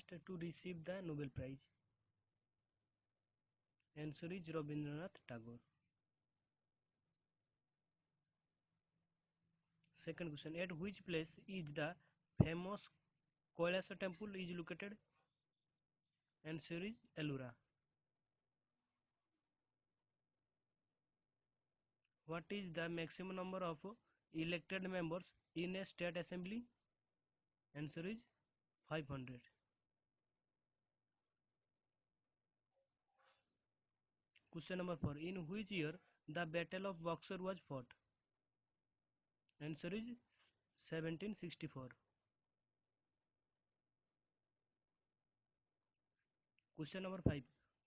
first to receive the Nobel Prize? Answer is Rabindranath Tagore. Second question, at which place is the famous Kailasa temple is located? Answer is Ellora. What is the maximum number of elected members in a state assembly? Answer is 500. Question number 4. In which year the Battle of Buxar was fought? Answer is 1764. Question number 5.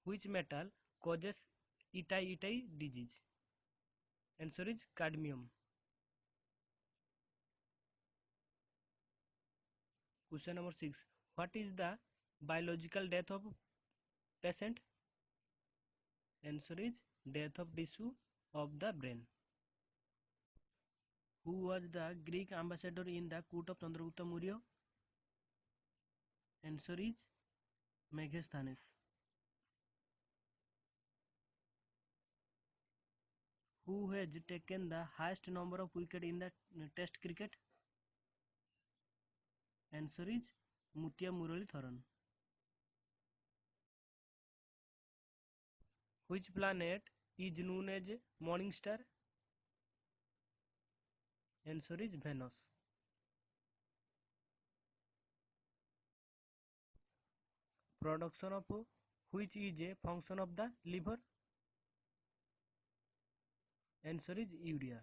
Which metal causes ittai disease? Answer is cadmium. Question number 6. What is the biological death of patient? Answer is death of tissue of the brain. Who was the Greek ambassador in the court of Chandragupta Maurya? Answer is Megasthenes. Who has taken the highest number of wickets in the Test cricket? Answer is Mutia Muralitharan. Which planet is known as morning star? Answer is Venus. Production of which is a function of the liver? Answer is urea.